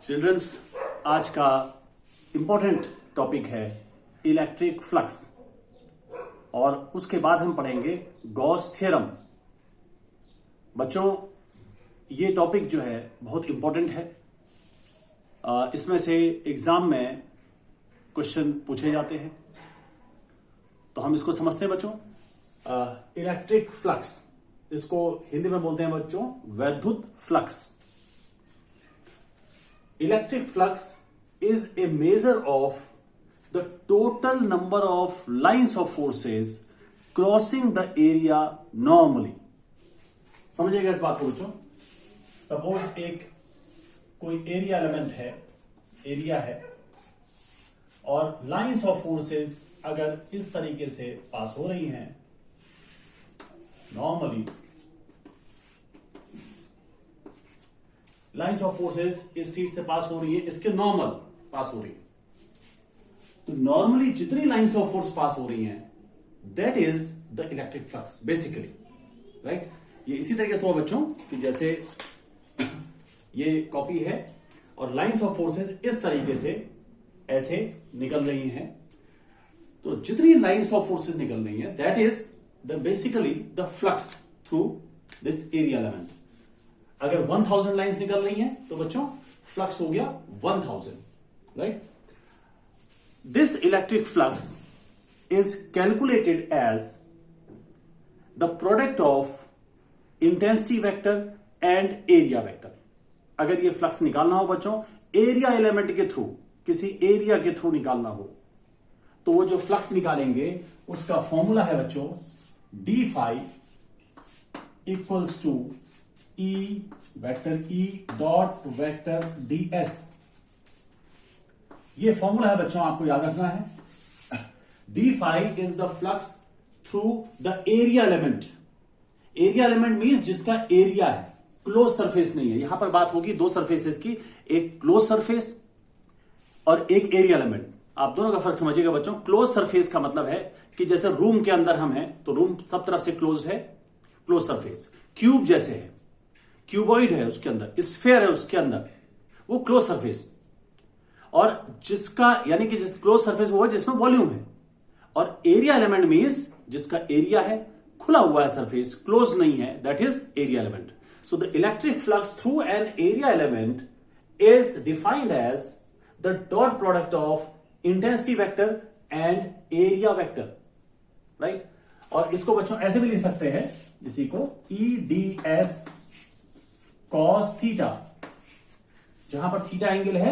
Children's, आज का important topic है इलेक्ट्रिक फ्लक्स और उसके बाद हम पढ़ेंगे गॉस थ्योरम। बच्चों, ये टॉपिक जो है बहुत इंपॉर्टेंट है। इसमें से एग्जाम में क्वेश्चन पूछे जाते हैं, तो हम इसको समझते हैं बच्चों। इलेक्ट्रिक फ्लक्स, इसको हिंदी में बोलते हैं बच्चों वैद्युत flux. Electric flux is a measure of the total number of lines of forces crossing the area normally. समझिएगा इस बात को बच्चों। सपोज एक कोई एरिया एलिमेंट है, एरिया है, और लाइंस ऑफ फोर्सेस अगर इस तरीके से पास हो रही हैं नॉर्मली, लाइंस ऑफ फोर्सेस इस सीट से पास हो रही है, इसके नॉर्मल पास हो रही है, तो नॉर्मली जितनी लाइंस ऑफ फोर्स पास हो रही हैं that is the electric flux basically, right. ये इसी तरीके से हुआ बच्चों कि जैसे ये कॉपी है और लाइंस ऑफ फोर्सेस इस तरीके से ऐसे निकल रही हैं, तो जितनी लाइंस ऑफ फोर्सेस निकल रही हैं that is the basically the flux through this area element. अगर 1000 लाइंस निकल रही हैं तो बच्चों फ्लक्स हो गया 1000, right. This electric flux is calculated as the product of intensity vector and area vector. अगर ये फ्लक्स निकालना हो बच्चों एरिया एलिमेंट के थ्रू, किसी एरिया के थ्रू निकालना हो, तो वो जो फ्लक्स निकालेंगे उसका फॉर्मूला है बच्चों d phi equals to E vector E dot vector ds। ये फॉर्मूला है बच्चों, आपको याद रखना है। D phi is the flux through the area element. Area element means जिसका एरिया है, क्लोज सरफेस नहीं है। यहां पर बात होगी दो सरफेसेस की, एक क्लोज सरफेस और एक एरिया एलिमेंट। आप दोनों का फर्क समझिएगा बच्चों। क्लोज सरफेस का मतलब है कि जैसे रूम के अंदर हम हैं तो रूम सब तरफ से क्लोज है, क्लोज सरफेस। क्यूब जैसे है, क्यूबॉइड है उसके अंदर, स्फेयर है उसके अंदर, वो क्लोज सरफेस। और जिसका यानी कि जिस क्लोज सरफेस वो है जिसमें वॉल्यूम है। और एरिया एलिमेंट मींस जिसका एरिया है, खुला हुआ है सरफेस, क्लोज नहीं है, that is area element. So the electric flux through an area element is defined as the dot product of intensity vector and area vector, right. और इसको बच्चों ऐसे भी लिख सकते हैं, इसी को EDS कॉस थीटा, जहां पर थीटा एंगल है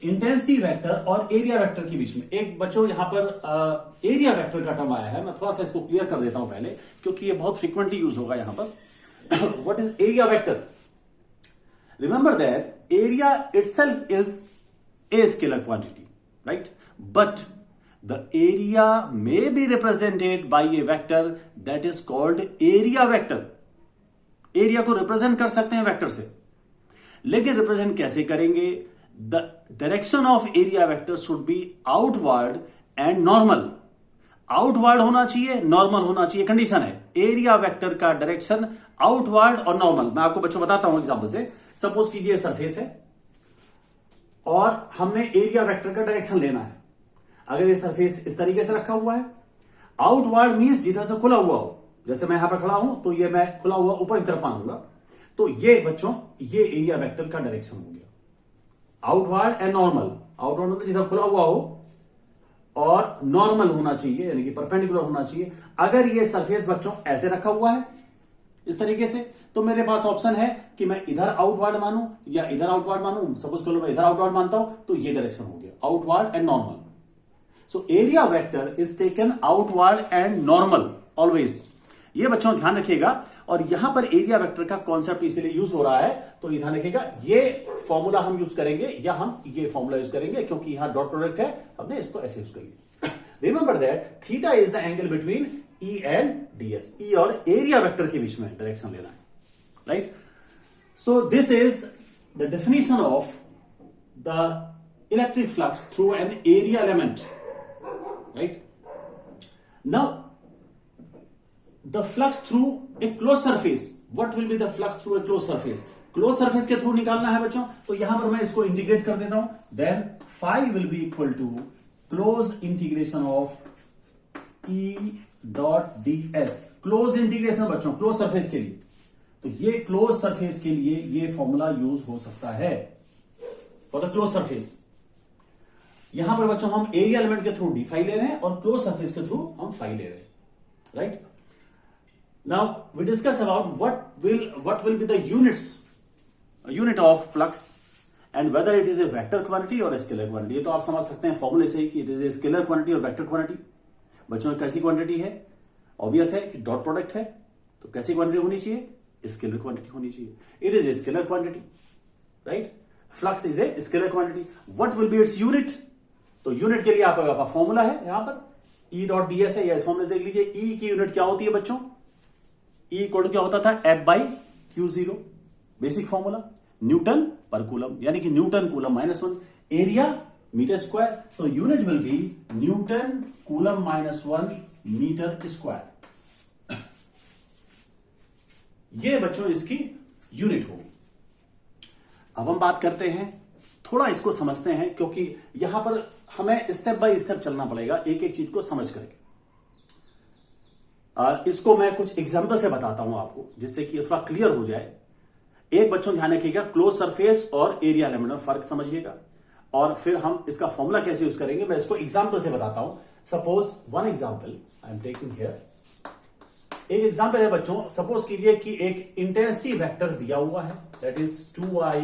इंटेंसिटी वेक्टर और एरिया वेक्टर के बीच में। एक बच्चों यहां पर एरिया वेक्टर का टर्म आया है, मैं थोड़ा सा इसको क्लियर कर देता हूं पहले, क्योंकि ये बहुत फ्रीक्वेंटली यूज होगा यहां पर। What is area vector? Remember that area itself is a scalar quantity, right, but the area may be represented by A vector that is called area vector. Area को रिप्रेजेंट कर सकते हैं vector से, लेकिन represent कैसे करेंगे? The direction of area vector should be outward and normal. Outward होना चाहिए, नॉर्मल होना चाहिए, कंडीशन है। एरिया वेक्टर का डायरेक्शन आउटवर्ड और नॉर्मल। मैं आपको बच्चों बताता हूं एग्जांपल से। सपोज कीजिए सरफेस है और हमने एरिया वेक्टर का डायरेक्शन लेना है। अगर ये सरफेस इस तरीके से रखा हुआ है, आउटवर्ड मींस जिधर से खुला हुआ हो, जैसे मैं यहां पर खड़ा हूं तो ये मैं खुला हुआ ऊपर की तरफ मानूंगा, तो ये बच्चों ये एरिया वेक्टर का डायरेक्शन हो गया। Outward and normal. आउटवर्ड मतलब जिधर खुला हुआ हो, और नॉर्मल होना चाहिए यानी कि परपेंडिकुलर होना चाहिए। अगर ये सरफेस बच्चों ऐसे रखा हुआ है इस तरीके से, तो मेरे पास ऑप्शन है कि मैं इधर आउटवर्ड मानूं या इधर आउटवर्ड मानूं। सपोज करो मैं इधर आउटवर्ड मानता हूं, तो ये डायरेक्शन हो गया outward and normal. So area vector is taken outward and normal always. ये बच्चों ध्यान रखिएगा। और यहां पर एरिया वेक्टर का कॉन्सेप्ट इसीलिए यूज हो रहा है, तो ध्यान रखिएगा ये फॉर्मूला हम यूज करेंगे या हम ये फॉर्मूला यूज करेंगे, क्योंकि यहां डॉट प्रोडक्ट है, हमने इसको ऐसे यूज कर लिया। Remember that theta is the angle between E and DS। E और एरिया वेक्टर के बीच में डायरेक्शन लेना है, right. So this is the definition of the electric flux through an area element, right. Now the flux through a closed surface. What will be the flux through a closed surface? Close surface के थ्रू निकालना है बच्चों, तो यहां पर मैं इसको इंटीग्रेट कर देता हूं, then phi will be equal to close integration of E dot d s. Close integration बच्चों क्लोज सरफेस के लिए, तो ये क्लोज सरफेस के लिए ये फॉर्मूला यूज हो सकता है फॉर द क्लोज सरफेस। यहां पर बच्चों हम एरिया एलिमेंट के थ्रू डी फाई ले रहे हैं और क्लोज सरफेस के थ्रू हम फाई ले रहे हैं, right. Now we discuss about what will be the unit of flux and whether it is a vector quantity or a scalar quantity। ये तो आप समझ सकते हैं फॉर्मूले से कि it is a scalar quantity और वेक्टर क्वांटिटी। बच्चों कैसी क्वांटिटी है, ऑब्वियस है कि डॉट प्रोडक्ट है, तो कैसी क्वांटिटी होनी चाहिए, स्केलर क्वांटिटी होनी चाहिए। It is a scalar quantity, right. Flux is a scalar quantity. What will be its unit, तो यूनिट के लिए आपका फॉर्मूला है यहां पर ई डॉट डी एस है, या इस फॉर्मूले देख लीजिए। ई की यूनिट क्या होती है बच्चों, ई इक्वल टू क्या होता था, F by Q zero, basic formula, newton पर कूलम, यानी कि newton coulomb -1, area meter square, so unit will be newton coulomb -1 meter square. ये बच्चों इसकी यूनिट होगी। अब हम बात करते हैं, थोड़ा इसको समझते हैं, क्योंकि यहां पर हमें स्टेप बाय स्टेप चलना पड़ेगा एक एक चीज को समझ करके। इसको मैं कुछ एग्जांपल से बताता हूं आपको, जिससे कि थोड़ा क्लियर हो जाए। एक बच्चों ध्यान रखिएगा, क्लोज सरफेस और एरिया एलिमेंट में फर्क समझिएगा, और फिर हम इसका फॉर्मूला कैसे यूज करेंगे मैं इसको एग्जांपल से बताता हूं। Suppose one example I am taking here, एक एग्जांपल है बच्चों, सपोज कीजिए कि एक इंटेंसिटी वेक्टर दिया हुआ है, that is 2i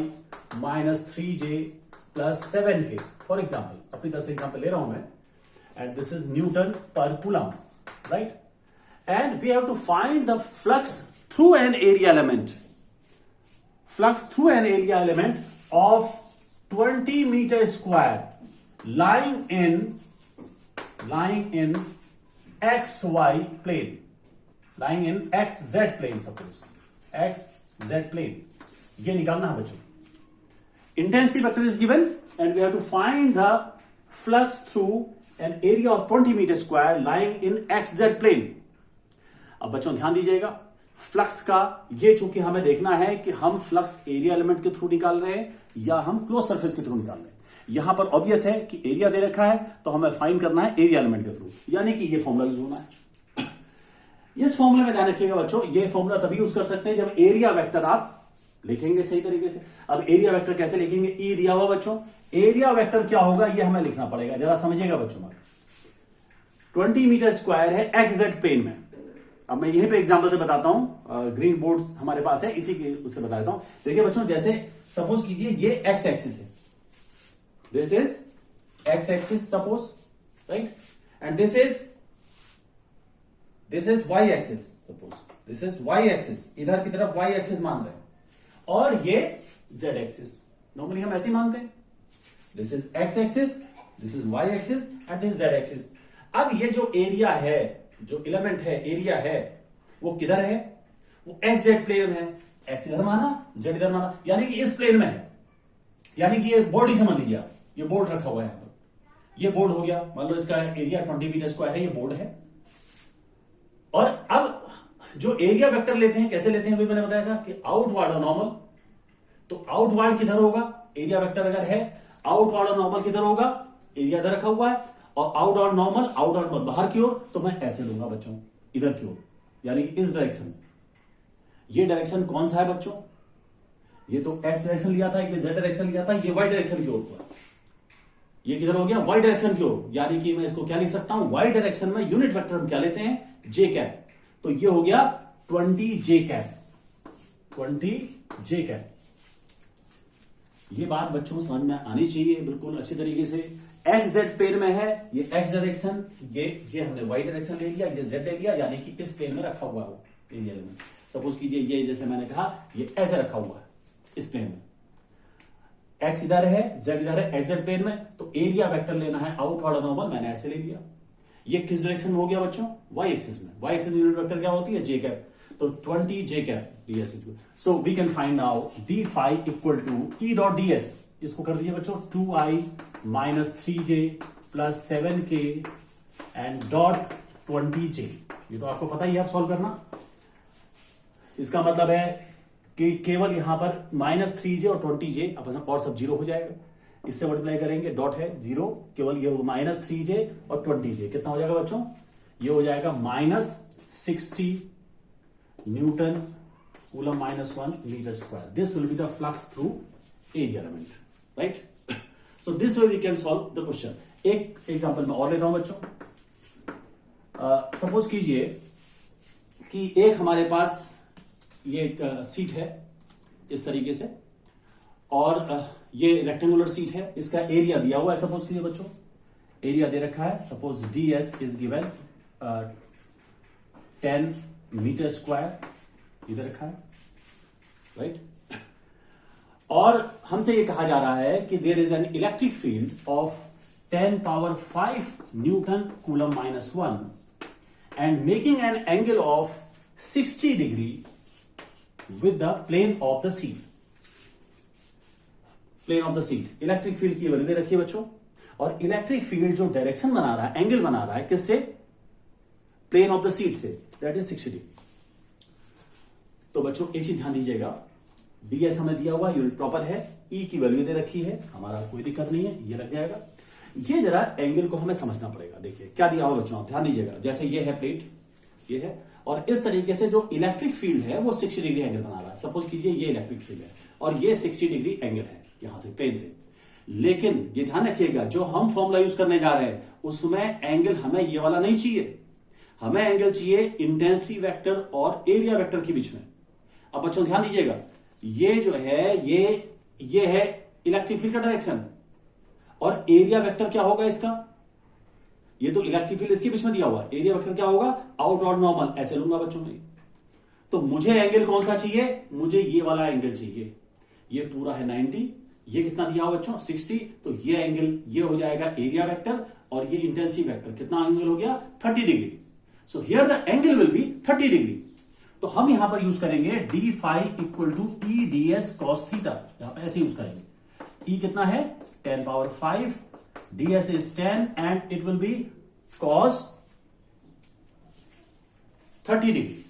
- 3j + 7k। For example अपनी तरफ से एग्जांपल ले रहा हूं मैं, एंड दिस इज न्यूटन पर coulomb, right. And we have to find the flux through an area element. Flux through an area element of 20 meter square lying in XY plane, lying in XZ plane, suppose XZ plane, ये निकालना है बच्चों। Intensity vector is given and we have to find the flux through an area of 20 meter square lying in XZ plane। अब बच्चों ध्यान दीजिएगा, flux का ये चूंकि हमें देखना है कि हम फ्लक्स एरिया एलिमेंट के थ्रू निकाल रहे हैं या हम क्लोज सरफेस के थ्रू निकाल रहे हैं। यहां पर ऑब्वियस है कि एरिया दे रखा है, तो हमें फाइंड करना है एरिया एलिमेंट के थ्रू, यानी कि ये फॉर्मूला यूज होना है। इस फॉर्मूले में ध्यान रखिएगा बच्चों, ये फॉर्मूला तभी यूज कर सकते हैं जब एरिया वेक्टर आप लिखेंगे सही तरीके से। अब एरिया वेक्टर कैसे लिखेंगे, ई दिया हुआ बच्चों, एरिया वेक्टर क्या होगा ये हमें लिखना पड़ेगा, जरा समझिएगा बच्चों। 20 मीटर स्क्वायर है एक्सजेड प्लेन में। अब मैं यहीं पे एग्जांपल से बताता हूं, ग्रीन बोर्ड हमारे पास है, इसी के उससे बता देता हूं। देखिए बच्चों, जैसे सपोज कीजिए ये एक्स एक्सिस है, this is X axis suppose, right, and this is Y axis suppose, this is Y axis, इधर की तरफ वाई एक्सिस मान रहे हैं, और ये जेड एक्सिस, नॉर्मली हम ऐसे ही मानते हैं, this is X axis, this is Y axis and this Z axis. अब ये जो एरिया है, जो एलिमेंट है, एरिया है, वो किधर है, वो एक्स जेड प्लेन में है। एक्स इधर माना, जेड इधर माना, यानी कि इस प्लेन में है, यानी कि ये बोर्ड ही समझ लीजिए आप, ये बोर्ड रखा हुआ है यहां पर, ये बोर्ड हो गया, मान लो इसका एरिया 20 मीटर स्क्वायर है, ये बोर्ड है। और अब जो एरिया वेक्टर लेते हैं, कैसे लेते हैं अभी मैंने बताया था कि आउटवर्ड और नॉर्मल, तो आउटवर्ड किधर होगा, एरिया वेक्टर अगर है, आउटवर्ड और नॉर्मल किधर होगा, एरिया इधर रखा हुआ है, और आउट और नॉर्मल, आउट और बाहर की ओर, तो मैं ऐसे लूंगा बच्चों, इधर की ओर, यानी कि इस डायरेक्शन में। ये डायरेक्शन कौन सा है बच्चों, ये तो एक्स डायरेक्शन लिया था, ये जेड डायरेक्शन लिया था, ये वाई डायरेक्शन की ओर हुआ, ये किधर हो गया, वाई डायरेक्शन की ओर, यानी कि मैं इसको क्या लिख सकता हूं, वाई डायरेक्शन में यूनिट वेक्टर हम क्या लेते हैं, जे कैप, तो ये हो गया 20 जे कैप, 20 जे कैप। ये बात बच्चों समझ में आनी चाहिए बिल्कुल अच्छी तरीके से। एक्स जेड प्लेन में है, ये एक्स डायरेक्शन, ये हमने वाई डायरेक्शन ले लिया, ये जेड ले लिया, यानी कि इस प्लेन में रखा हुआ हो एरिया एलिमेंट। सपोज कीजिए ये जैसे मैंने कहा, ये ऐसे रखा हुआ है इस प्लेन में, एक्स इधर है, जेड इधर है, एक्स जेड प्लेन में, तो एरिया वेक्टर लेना है आउटवर्ड नॉर्मल, मैंने ऐसे ले लिया। ये किस डायरेक्शन में हो गया बच्चों, वाई एक्सिस में। वाई एक्सिस यूनिट वेक्टर क्या होती है, जे कैप, तो 20 J cap ds। So we can find now d phi equal to e dot ds, इसको कर दीजिए बच्चों 2i - 3j + 7k and dot 20j। ये तो आपको पता ही है, आप सॉल्व करना। इसका मतलब है कि केवल यहां पर -3j और 20j और सब जीरो हो जाएगा, इससे मल्टीप्लाई करेंगे, डॉट है जीरो, केवल ये -3j और 20j कितना हो जाएगा बच्चों, ये हो जाएगा -60 newton coulomb -1 meter square. This will be the flux through area element, right. So this way we can solve the question. एक एग्जांपल मैं और लेता हूं बच्चों. सपोज कीजिए कि एक हमारे पास ये एक सीट है इस तरीके से, और ये रेक्टेंगुलर सीट है, इसका एरिया दिया हुआ है. सपोज कीजिए बच्चों, एरिया दे रखा है, suppose ds is given 10 meter square इधर रखा है, राइट. और हमसे ये कहा जा रहा है कि there is an electric field of 10 power 5 newton coulomb -1 and making an angle of 60 degree with the plane of the sheet. Plane of the sheet, electric field की वैल्यू दे रखी है बच्चों, और इलेक्ट्रिक फील्ड जो डायरेक्शन बना रहा है, एंगल बना रहा है किससे, प्लेन ऑफ द सीट से, दैट इज 60 डिग्री. तो बच्चों एक चीज ध्यान दीजिएगा, ds हमें दिया हुआ यूनिट प्रॉपर है, E की वैल्यू दे रखी है, हमारा कोई दिक्कत नहीं है, ये लग जाएगा. ये जरा एंगल को हमें समझना पड़ेगा. देखिए क्या दिया हुआ बच्चों, ध्यान दीजिएगा. जैसे ये है प्लेट, ये है, और इस तरीके से जो इलेक्ट्रिक फील्ड है वो 60 डिग्री एंगल बना रहा है. सपोज कीजिए ये इलेक्ट्रिक फील्ड है और ये 60 डिग्री एंगल है यहां से प्लेन से. लेकिन ये ध्यान रखिएगा, जो हम फॉर्मूला यूज करने जा रहे हैं उसमें एंगल हमें ये वाला नहीं चाहिए, हमें एंगल चाहिए इंटेंसिटी वेक्टर और एरिया वेक्टर के बीच में. अब बच्चों ध्यान दीजिएगा, ये जो है ये है इलेक्ट्रिक फील्ड का डायरेक्शन, और एरिया वेक्टर क्या होगा इसका, ये तो इलेक्ट्रिक फील्ड इसके बीच में दिया हुआ, एरिया वेक्टर क्या होगा, आउटवर्ड नॉर्मल, ऐसे लूंगा बच्चों में. तो मुझे एंगल कौन सा चाहिए, मुझे ये वाला एंगल चाहिए. ये पूरा है 90, ये कितना दिया हुआ बच्चों 60, तो ये एंगल ये हो जाएगा एरिया वेक्टर, और ये इंटेंसिटी वेक्टर कितना एंगल हो गया 30 degree. So here the angle will be 30 degree. तो हम यहां पर यूज करेंगे d phi equal to E d s cos theta, यहां पर ऐसे यूज करेंगे. ई कितना है 10 power 5, ds is 10 and it will be cos 30 degree,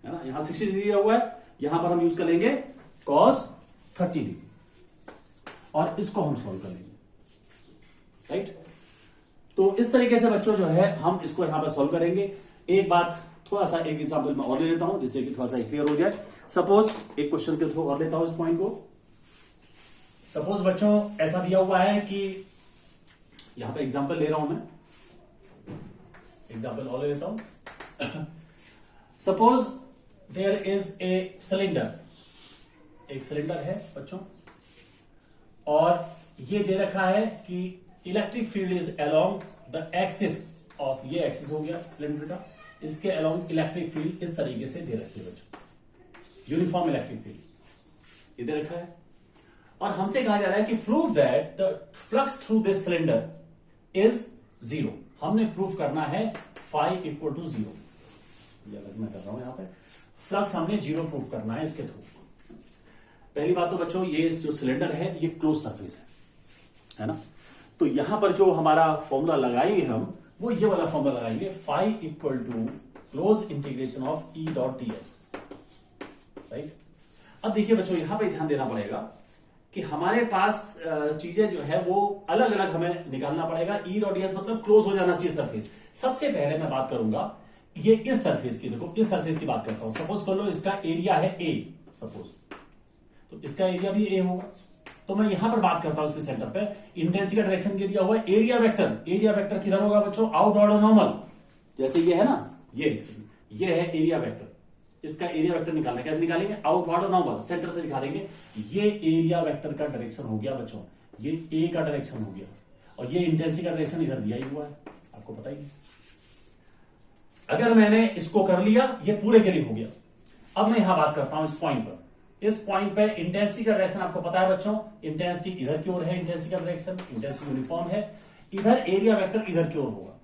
है ना. यहां 60 डिग्री दिया हुआ है, यहां पर हम यूज कर लेंगे cos 30 डिग्री, और इसको हम सॉल्व कर लेंगे, राइट. तो इस तरीके से बच्चों जो है हम इसको यहां पर सॉल्व करेंगे. एक बात थोड़ा सा एक एग्जांपल में और ले लेता हूं जिससे कि थोड़ा सा क्लियर हो जाए. सपोज एक क्वेश्चन के थ्रू और लेता हूं इस पॉइंट को. सपोज बच्चों ऐसा दिया हुआ है कि यहां पे एग्जांपल ले रहा हूं मैं, एग्जांपल और ले लेता हूं. Suppose there is a cylinder, एक सिलेंडर है बच्चों, और ये दे रखा है कि electric field is along the axis of, ये एक्सिस हो गया सिलेंडर का, इसके अलोंग इलेक्ट्रिक फील्ड इस तरीके से दे रखी है बच्चों, यूनिफॉर्म इलेक्ट्रिक फील्ड ये दे रखा है. और हमसे कहा जा रहा है कि prove that the flux through this cylinder is 0. हमने प्रूव करना है फाई इक्वल टू 0. मैं कर रहा हूं यहां पे, फ्लक्स हमने 0 प्रूव करना है इसके थ्रू. पहली बात तो बच्चों ये जो सिलेंडर है ये क्लोज सरफेस है ना. तो यहां पर जो हमारा फॉर्मूला लगाएंगे हम, वो ये वाला फॉर्मूला लगाएंगे, phi equal to close integration of E dot d s, right. अब देखिए बच्चों यहां पे ध्यान देना पड़ेगा कि हमारे पास चीजें जो है वो अलग अलग हमें निकालना पड़ेगा. ई डॉट डी एस मतलब क्लोज हो जाना चाहिए सरफेस. सबसे पहले मैं बात करूंगा ये इस सरफेस की, देखो इस सरफेस की बात करता हूं. सपोज कर लो इसका एरिया है ए, सपोज, तो इसका एरिया भी ए होगा. तो मैं यहां पर बात करता हूं इसके सेंटर पे, इंटेंसिटी का डायरेक्शन ये दिया हुआ है एरिया वेक्टर. एरिया वेक्टर किधर होगा बच्चों, आउटवर्ड और नॉर्मल. जैसे ये है ना, ये है एरिया वेक्टर, इसका एरिया वेक्टर निकालना है. कैसे निकालेंगे, आउटवर्ड और नॉर्मल, सेंटर से दिखा देंगे. ये एरिया वेक्टर का डायरेक्शन हो गया बच्चों, ये ए का डायरेक्शन हो गया, और ये इंटेंसिटी का डायरेक्शन इधर दिया ही हुआ है, आपको पता ही है. अगर मैंने इसको कर लिया, ये पूरे के लिए हो गया. अब मैं यहां बात करता हूं इस पॉइंट पर. इस पॉइंट पे इंटेंसिटी का डायरेक्शन आपको पता है बच्चों, इंटेंसिटी इधर की ओर है, इंटेंसिटी का डायरेक्शन, इंटेंसिटी यूनिफॉर्म है. इधर एरिया वेक्टर इधर की ओर होगा,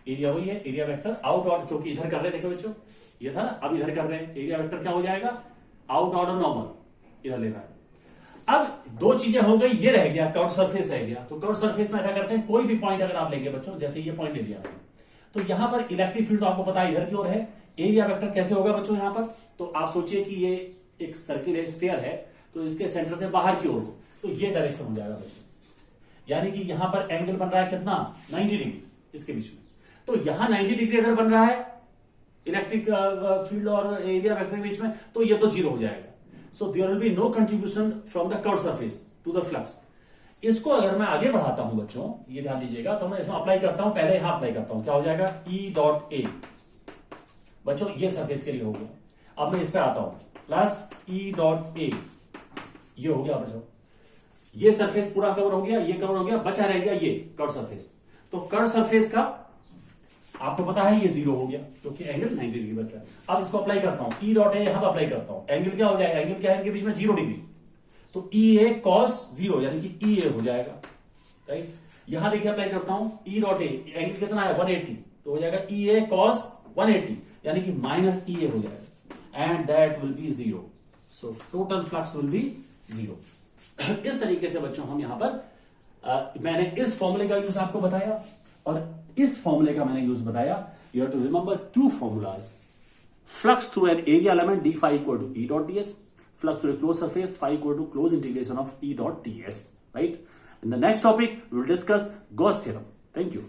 एरिया वही है एरिया वेक्टर, आउटवर्ड, क्योंकि इधर कर रहे देखो बच्चों, ये था ना, अब इधर कर रहे हैं. एरिया वेक्टर क्या हो जाएगा, आउटवर्ड और नॉर्मल, इधर लेना है. अब दो चीजें हो गई, ये रह गया कर्व सरफेस रह गया. तो कर्व सरफेस में ऐसा करते हैं, कोई भी पॉइंट अगर आप लेंगे बच्चों, जैसे ये पॉइंट ले लिया मैंने, तो यहां पर इलेक्ट्रिक फील्ड तो आपको पता है इधर की ओर है. एरिया वेक्टर कैसे होगा बच्चों यहां पर, तो आप सोचिए कि ये एक सर्किल है, स्फीयर है, तो इसके सेंटर से बाहर की ओर, तो ये डायरेक्शन हो जाएगा बच्चों। यानी कि यहां पर एंगल बन रहा है कितना, 90 डिग्री इसके बीच में। तो यहां 90 डिग्री अगर बन रहा है इलेक्ट्रिक फील्ड और एरिया वेक्टर के बीच में, तो ये तो जीरो हो जाएगा। So there will be no contribution from the curve surface to the flux. इसको अगर मैं आगे बढ़ाता हूं बच्चों, ये ध्यान दीजिएगा, तो मैं इसमें अप्लाई करता हूं, पहले यहां अप्लाई करता हूं, क्या हो जाएगा, ई डॉट ए। बच्चों ये सरफेस के लिए हो गया। अब मैं इस पे आता हूं, प्लस ई डॉट ए, ये हो गया बच्चों। ये सरफेस पूरा कवर हो गया, ये कवर हो गया, बचा रह गया ये कर्व सरफेस। तो कर्व सरफेस का आपको पता है ये जीरो हो गया, क्योंकि एंगल 90 डिग्री बच रहा है। अब इसको अप्लाई करता हूं, ई डॉट ए यहां पर अप्लाई करता हूं, एंगल क्या हो जाएगा, एंगल क्या है इनके बीच में, 0 डिग्री। तो ई ए कॉस 0 यानी कि ई ए हो जाएगा, राइट। यहां देखिए अप्लाई करता हूं, ई डॉट ए, एंगल कितना है 180, तो हो जाएगा ई ए कॉस 180 यानी कि माइनस ई ए हो जाएगा, and that will be 0। So total flux will be 0। इस तरीके से बच्चों हम यहां पर मैंने इस फॉर्मूले का यूज आपको बताया, और इस फॉर्मूले का मैंने यूज बताया। You have to remember two formulas, flux through an area element d phi equal to E dot d s, flux through a closed surface phi equal to closed integration of E dot ds, right? In the next topic, we will discuss Gauss theorem. Thank you.